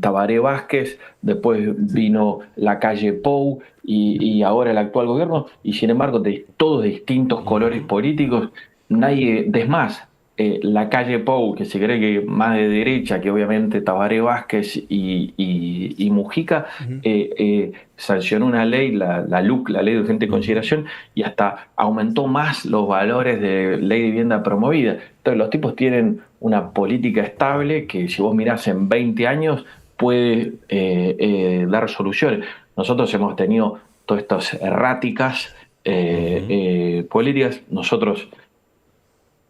Tabaré Vázquez, después vino la calle Pou y ahora el actual gobierno, y sin embargo de todos distintos colores políticos, nadie, es más, la calle Pou, que se cree que más de derecha que obviamente Tabaré Vázquez y Mujica, sancionó una ley, la LUC, la Ley de Urgente Consideración, y hasta aumentó más los valores de ley de vivienda promovida. Entonces los tipos tienen una política estable que si vos mirás en 20 años puede dar soluciones. Nosotros hemos tenido todas estas erráticas políticas. Nosotros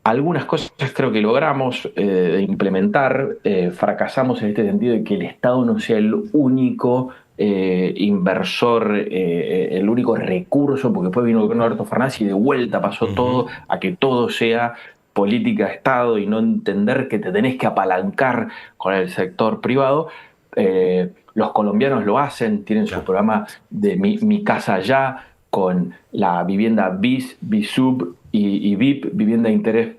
algunas cosas creo que logramos implementar, fracasamos en este sentido de que el Estado no sea el único inversor, el único recurso, porque después vino el gobierno de Alberto Fernández y de vuelta pasó todo a que todo sea política de Estado y no entender que te tenés que apalancar con el sector privado. Los colombianos lo hacen, tienen su programa de Mi Casa Ya, con la vivienda BIS, BISUB y VIP, vivienda de interés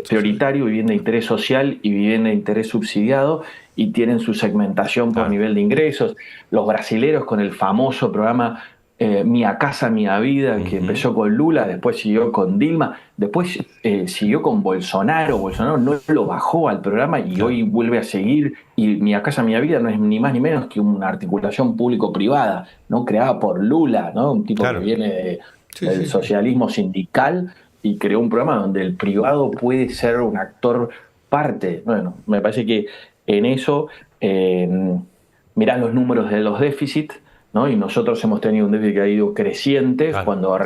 prioritario, vivienda de interés social y vivienda de interés subsidiado, y tienen su segmentación por nivel de ingresos. Los brasileros con el famoso programa Mia Casa, Mia Vida, que empezó con Lula, después siguió con Dilma, después siguió con Bolsonaro. Bolsonaro no lo bajó al programa y hoy vuelve a seguir. Y Mia Casa, Mia Vida no es ni más ni menos que una articulación público-privada, ¿no? Creada por Lula, ¿no? Un tipo que viene del socialismo sindical y creó un programa donde el privado puede ser un actor parte. Bueno, me parece que en eso mirá los números de los déficits, ¿no? Y nosotros hemos tenido un déficit que ha ido creciente, cuando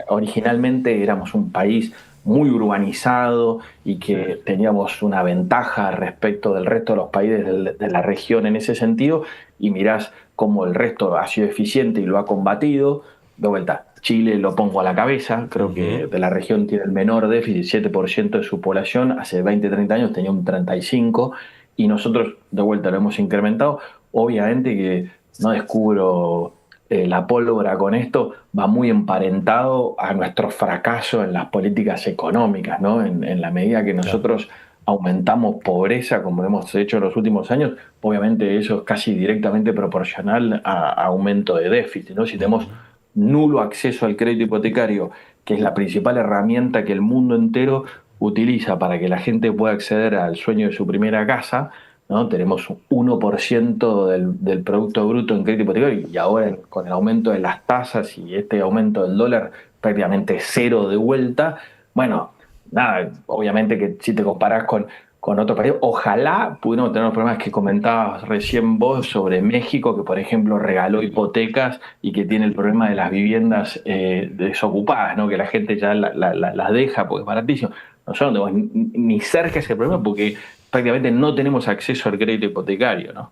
originalmente éramos un país muy urbanizado y que teníamos una ventaja respecto del resto de los países de la región en ese sentido, y mirás cómo el resto ha sido eficiente y lo ha combatido. De vuelta, Chile lo pongo a la cabeza, creo que de la región tiene el menor déficit, 7% de su población, hace 20, 30 años tenía un 35%, y nosotros de vuelta lo hemos incrementado. Obviamente que no descubro la pólvora con esto, va muy emparentado a nuestro fracaso en las políticas económicas, ¿no? En la medida que nosotros aumentamos pobreza, como hemos hecho en los últimos años, obviamente eso es casi directamente proporcional a aumento de déficit, ¿no? Si tenemos nulo acceso al crédito hipotecario, que es la principal herramienta que el mundo entero utiliza para que la gente pueda acceder al sueño de su primera casa, ¿no? Tenemos un 1% del Producto Bruto en crédito hipotecario, y ahora con el aumento de las tasas y este aumento del dólar prácticamente cero de vuelta. Bueno, nada, obviamente que si te comparás con otro país, ojalá pudiéramos tener los problemas que comentabas recién vos sobre México, que por ejemplo regaló hipotecas y que tiene el problema de las viviendas desocupadas, ¿no? Que la gente ya las deja porque es baratísimo. Nosotros no tenemos ni cerca ese problema porque prácticamente no tenemos acceso al crédito hipotecario, ¿no?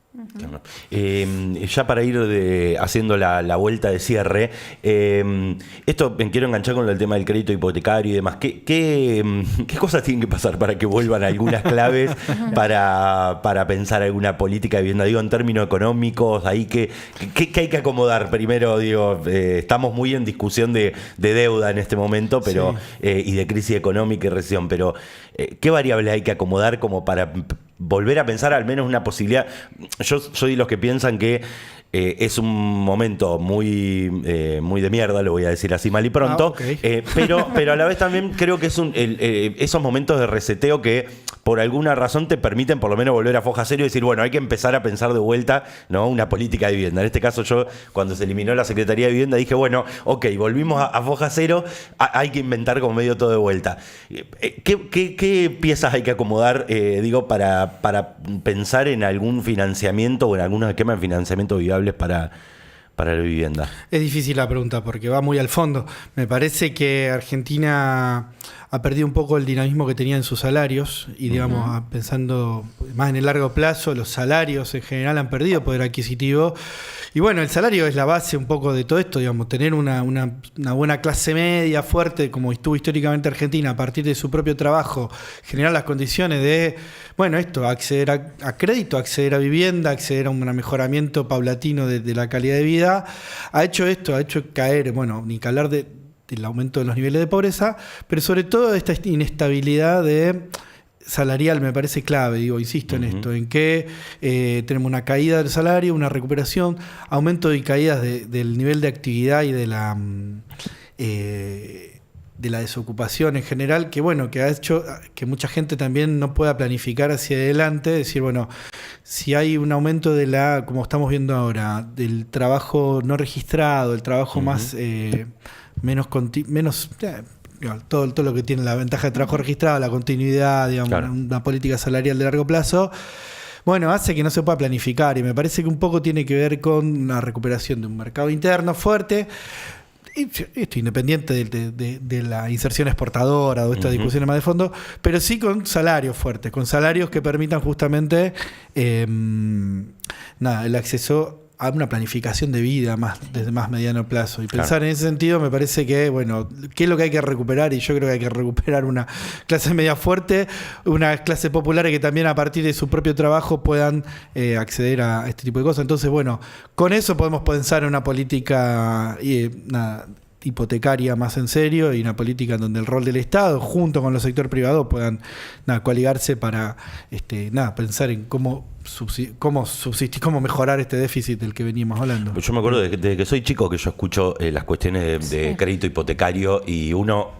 Ya para ir haciendo la vuelta de cierre, esto me quiero enganchar con el tema del crédito hipotecario y demás. ¿Qué cosas tienen que pasar para que vuelvan algunas claves para pensar alguna política de vivienda? Digo, en términos económicos, ahí ¿qué hay que acomodar? Primero, digo, estamos muy en discusión de deuda en este momento, pero y de crisis económica y recesión, pero ¿qué variables hay que acomodar como para volver a pensar al menos una posibilidad? Yo soy de los que piensan que es un momento muy de mierda, lo voy a decir así mal y pronto, okay. pero a la vez también creo que es esos momentos de reseteo que por alguna razón te permiten por lo menos volver a foja cero y decir, bueno, hay que empezar a pensar de vuelta, ¿no?, una política de vivienda. En este caso yo, cuando se eliminó la Secretaría de Vivienda, dije, bueno, ok, volvimos a foja cero, hay que inventar como medio todo de vuelta. ¿Qué piezas hay que acomodar, para pensar en algún financiamiento o en algunos esquemas de financiamiento viables para la vivienda? Es difícil la pregunta porque va muy al fondo. Me parece que Argentina ha perdido un poco el dinamismo que tenía en sus salarios y, digamos, pensando más en el largo plazo, los salarios en general han perdido poder adquisitivo. Y bueno, el salario es la base un poco de todo esto, digamos, tener una buena clase media fuerte, como estuvo históricamente Argentina, a partir de su propio trabajo, generar las condiciones de, bueno, esto, acceder a crédito, acceder a vivienda, acceder a un mejoramiento paulatino de la calidad de vida, ha hecho caer, bueno, ni que hablar del aumento de los niveles de pobreza, pero sobre todo esta inestabilidad salarial me parece clave, insisto en esto, en que tenemos una caída del salario, una recuperación, aumento y caídas del nivel de actividad y de la desocupación en general, que bueno, que ha hecho que mucha gente también no pueda planificar hacia adelante, decir, bueno, si hay un aumento como estamos viendo ahora, del trabajo no registrado, el trabajo más menos todo lo que tiene la ventaja de trabajo registrado, la continuidad, digamos, claro, una política salarial de largo plazo, bueno, hace que no se pueda planificar, y me parece que un poco tiene que ver con una recuperación de un mercado interno fuerte, esto independiente de la inserción exportadora o estas discusiones más de fondo, pero sí con salarios fuertes, con salarios que permitan justamente el acceso a una planificación de vida desde más mediano plazo. Y pensar, claro, en ese sentido me parece que, bueno, ¿qué es lo que hay que recuperar? Y yo creo que hay que recuperar una clase media fuerte, una clase popular que también a partir de su propio trabajo puedan acceder a este tipo de cosas. Entonces, bueno, con eso podemos pensar en una política hipotecaria más en serio y una política en donde el rol del Estado junto con el sector privado puedan coaligarse para pensar en cómo subsistir, cómo mejorar este déficit del que veníamos hablando. Yo me acuerdo desde que soy chico que yo escucho las cuestiones de crédito hipotecario y uno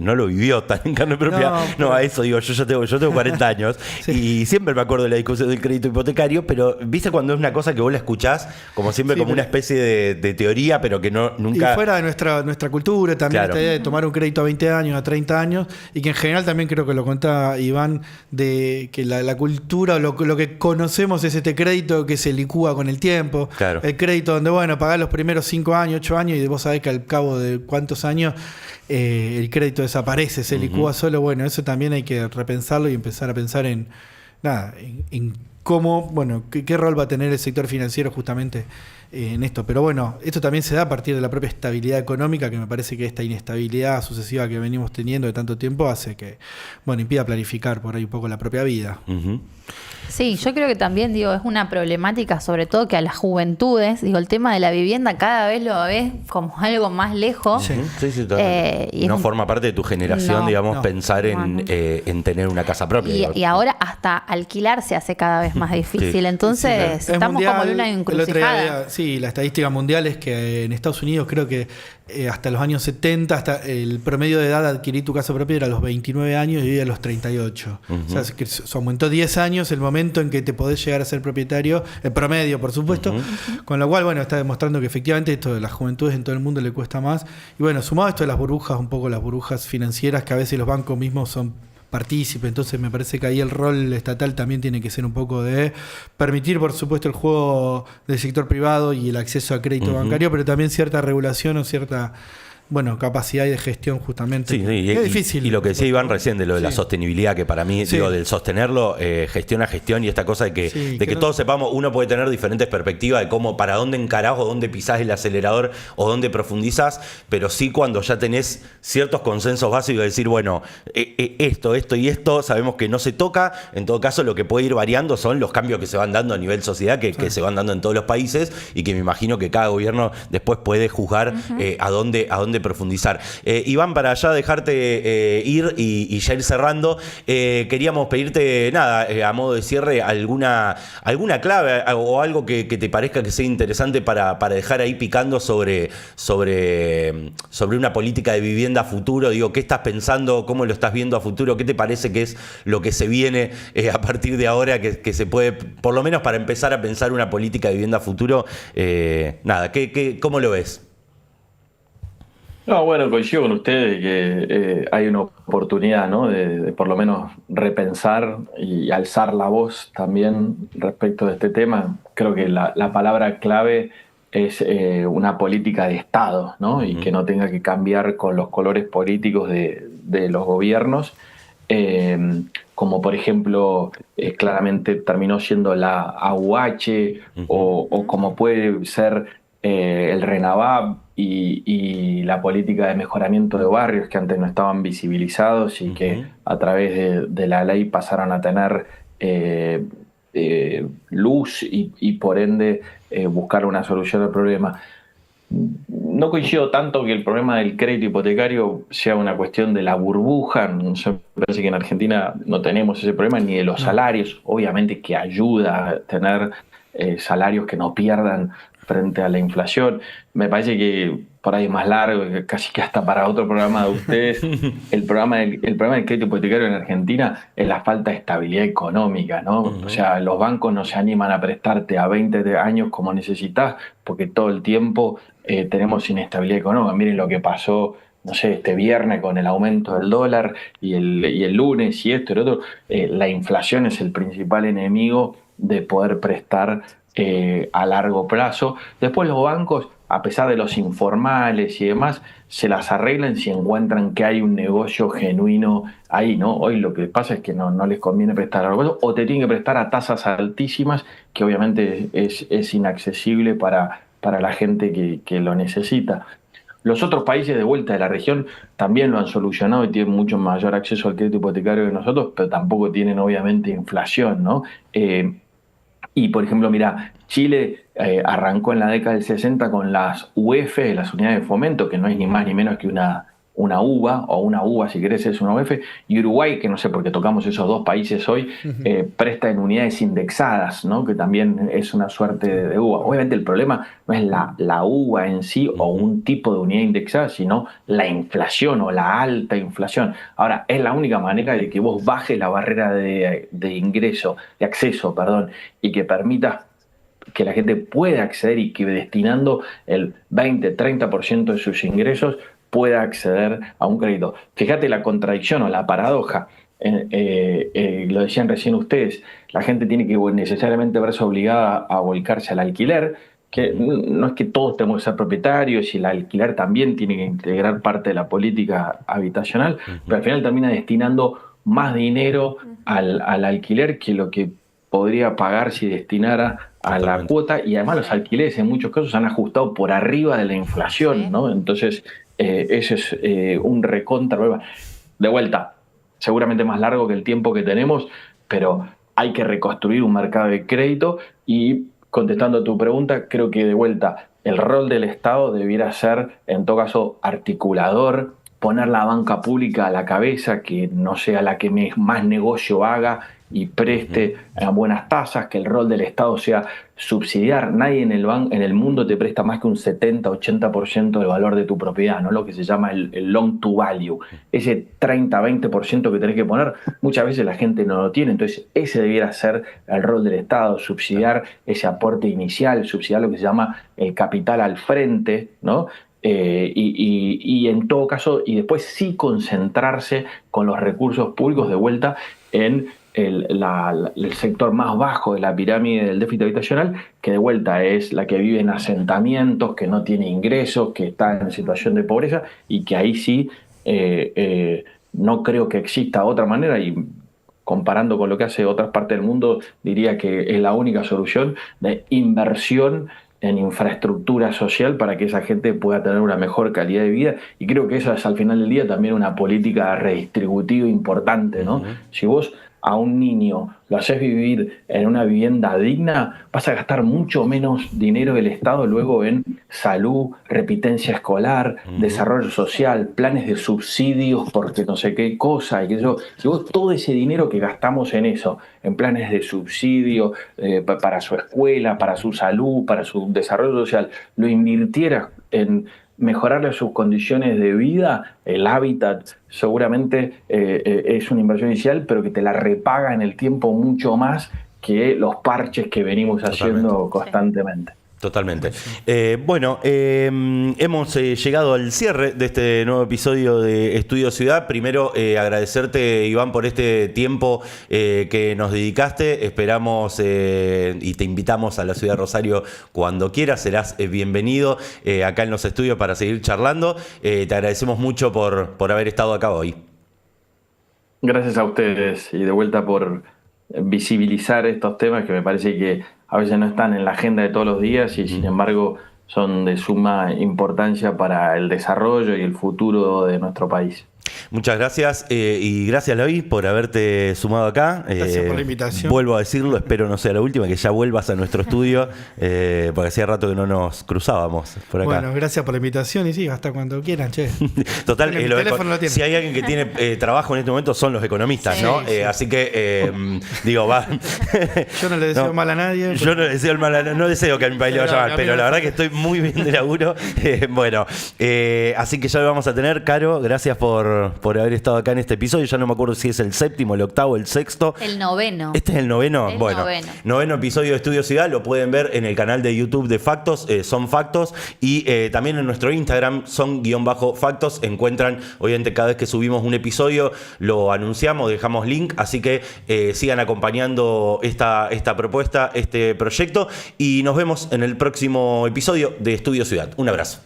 no lo vivió tan en carne propia. No, a eso digo, yo tengo 40 años y siempre me acuerdo de la discusión del crédito hipotecario, pero viste cuando es una cosa que vos la escuchás como siempre como una especie de teoría, pero que nunca... Y fuera de nuestra cultura también, claro, esta idea de tomar un crédito a 20 años, a 30 años, y que en general también creo que lo contaba Iván, de que la cultura, lo que conocemos es este crédito que se licúa con el tiempo. Claro. El crédito donde, bueno, pagás los primeros 5 años, 8 años, y vos sabés que al cabo de cuántos años el crédito desaparece, se licúa solo. Bueno, eso también hay que repensarlo y empezar a pensar en cómo, bueno, qué rol va a tener el sector financiero justamente en esto. Pero bueno, esto también se da a partir de la propia estabilidad económica, que me parece que esta inestabilidad sucesiva que venimos teniendo de tanto tiempo hace que, bueno, impida planificar por ahí un poco la propia vida. Sí, yo creo que también, es una problemática, sobre todo que a las juventudes, el tema de la vivienda cada vez lo ves como algo más lejos. Sí, y no forma parte de tu generación, pensar en tener una casa propia. Y ahora hasta alquilar se hace cada vez más difícil, entonces estamos mundial, como en una encrucijada. Sí, la estadística mundial es que en Estados Unidos creo que hasta los años 70, hasta el promedio de edad de adquirir tu casa propia era a los 29 años y hoy a los 38. O sea, que se aumentó 10 años el momento en que te podés llegar a ser propietario, el promedio, por supuesto, con lo cual, bueno, está demostrando que efectivamente esto de las juventudes en todo el mundo le cuesta más. Y bueno, sumado a esto de las burbujas, un poco las burbujas financieras, que a veces los bancos mismos son partícipe, entonces me parece que ahí el rol estatal también tiene que ser un poco de permitir, por supuesto, el juego del sector privado y el acceso a crédito bancario, pero también cierta regulación o cierta bueno, capacidad de gestión justamente. Sí, sí, es difícil. Y lo que decía Iván recién de lo de la sostenibilidad, que para mí, digo, del sostenerlo, gestión a gestión, y esta cosa de que todos sepamos, uno puede tener diferentes perspectivas de cómo, para dónde encarás o dónde pisás el acelerador o dónde profundizás, pero sí cuando ya tenés ciertos consensos básicos de decir, bueno, esto y esto, sabemos que no se toca. En todo caso, lo que puede ir variando son los cambios que se van dando a nivel sociedad, que se van dando en todos los países, y que me imagino que cada gobierno después puede juzgar a dónde profundizar. Iván, para ya dejarte ir y ya ir cerrando, queríamos pedirte, nada, a modo de cierre, alguna clave o algo que te parezca que sea interesante para dejar ahí picando sobre una política de vivienda a futuro. Digo, ¿qué estás pensando? ¿Cómo lo estás viendo a futuro? ¿Qué te parece que es lo que se viene a partir de ahora que se puede, por lo menos para empezar a pensar una política de vivienda a futuro? Nada, ¿cómo lo ves? No, bueno, coincido con ustedes que hay una oportunidad, ¿no? De por lo menos repensar y alzar la voz también respecto de este tema. Creo que la palabra clave es una política de Estado, ¿no? Y que no tenga que cambiar con los colores políticos de los gobiernos. Como por ejemplo, claramente terminó siendo la AUH o como puede ser el RENAVAP y la política de mejoramiento de barrios que antes no estaban visibilizados y que a través de la ley pasaron a tener luz y por ende buscar una solución al problema. No coincido tanto que el problema del crédito hipotecario sea una cuestión de la burbuja. Me parece que en Argentina no tenemos ese problema, ni de los salarios. Obviamente que ayuda a tener salarios que no pierdan frente a la inflación. Me parece que por ahí es más largo, casi que hasta para otro programa de ustedes. El problema del crédito hipotecario en Argentina es la falta de estabilidad económica, ¿no? O sea, los bancos no se animan a prestarte a 20 años como necesitas porque todo el tiempo tenemos inestabilidad económica. Miren lo que pasó, no sé, este viernes con el aumento del dólar y el lunes y esto y lo otro. La inflación es el principal enemigo de poder prestar a largo plazo. Después los bancos, a pesar de los informales y demás, se las arreglan si encuentran que hay un negocio genuino ahí, ¿no? Hoy lo que pasa es que no les conviene prestar a largo plazo o te tienen que prestar a tasas altísimas, que obviamente es inaccesible para la gente que lo necesita. Los otros países de vuelta de la región también lo han solucionado y tienen mucho mayor acceso al crédito hipotecario que nosotros, pero tampoco tienen obviamente inflación, ¿no? Y, por ejemplo, mira, Chile arrancó en la década del 60 con las UF, las unidades de fomento, que no es ni más ni menos que una UVA, o una UVA si querés es una UF, y Uruguay, que no sé por qué tocamos esos dos países hoy, presta en unidades indexadas, ¿no? Que también es una suerte de UVA. Obviamente el problema no es la UVA en sí o un tipo de unidad indexada, sino la inflación o la alta inflación. Ahora, es la única manera de que vos bajes la barrera de acceso, y que permita que la gente pueda acceder y que destinando el 20-30% de sus ingresos pueda acceder a un crédito. Fíjate la contradicción o la paradoja. Lo decían recién ustedes, la gente tiene que necesariamente verse obligada a volcarse al alquiler, que no es que todos tenemos que ser propietarios y el alquiler también tiene que integrar parte de la política habitacional, pero al final termina destinando más dinero al alquiler que lo que podría pagar si destinara a la cuota, y además los alquileres en muchos casos se han ajustado por arriba de la inflación, ¿no? Entonces ese es un recontra problema. De vuelta, seguramente más largo que el tiempo que tenemos, pero hay que reconstruir un mercado de crédito y, contestando a tu pregunta, creo que de vuelta el rol del Estado debiera ser, en todo caso, articulador, poner la banca pública a la cabeza, que no sea la que más negocio haga y preste a buenas tasas, que el rol del Estado sea subsidiar. Nadie en el mundo te presta más que un 70-80% del valor de tu propiedad, ¿no? Lo que se llama el loan to value. Ese 30-20% que tenés que poner, muchas veces la gente no lo tiene. Entonces ese debiera ser el rol del Estado, subsidiar ese aporte inicial, subsidiar lo que se llama el capital al frente, ¿no? Y en todo caso, y después sí concentrarse con los recursos públicos de vuelta en el sector más bajo de la pirámide del déficit habitacional, que de vuelta es la que vive en asentamientos, que no tiene ingresos, que está en situación de pobreza, y que ahí sí no creo que exista otra manera, y comparando con lo que hace otras partes del mundo, diría que es la única solución de inversión en infraestructura social para que esa gente pueda tener una mejor calidad de vida, y creo que eso es al final del día también una política redistributiva importante, ¿no? Si vos a un niño lo haces vivir en una vivienda digna, vas a gastar mucho menos dinero del Estado luego en salud, repitencia escolar, desarrollo social, planes de subsidios porque no sé qué cosa, y que yo, si vos todo ese dinero que gastamos en eso, en planes de subsidio para su escuela, para su salud, para su desarrollo social, lo invirtieras en mejorarle sus condiciones de vida, el hábitat, seguramente es una inversión inicial, pero que te la repaga en el tiempo mucho más que los parches que venimos haciendo constantemente. Totalmente. Bueno, hemos llegado al cierre de este nuevo episodio de Estudio Ciudad. Primero, agradecerte, Iván, por este tiempo que nos dedicaste. Esperamos y te invitamos a la ciudad de Rosario cuando quieras. Serás bienvenido acá en los estudios para seguir charlando. Te agradecemos mucho por haber estado acá hoy. Gracias a ustedes y de vuelta por visibilizar estos temas que me parece que a veces no están en la agenda de todos los días y sin embargo son de suma importancia para el desarrollo y el futuro de nuestro país. Muchas gracias y gracias, Lavi, por haberte sumado acá. Gracias por la invitación. Vuelvo a decirlo, espero no sea la última, que ya vuelvas a nuestro estudio, porque hacía rato que no nos cruzábamos por acá. Bueno, gracias por la invitación y sí, hasta cuando quieran, che. Total, Mi teléfono lo tiene. Si hay alguien que tiene trabajo en este momento son los economistas, ¿no? Sí. Así que, digo, va. Yo no le deseo mal a nadie. Yo no deseo no deseo que a mi país le vaya mal, pero la verdad que estoy muy bien de laburo. Bueno, así que ya lo vamos a tener. Caro, gracias por haber estado acá en este episodio. Ya no me acuerdo si es el séptimo, el octavo, el sexto. El noveno. ¿Este es el noveno? Bueno, noveno episodio de Estudio Ciudad. Lo pueden ver en el canal de YouTube de Factos, Son Factos, y también en nuestro Instagram, Son_Factos. Encuentran, obviamente, cada vez que subimos un episodio, lo anunciamos, dejamos link, así que sigan acompañando esta propuesta, este proyecto, y nos vemos en el próximo episodio de Estudio Ciudad. Un abrazo.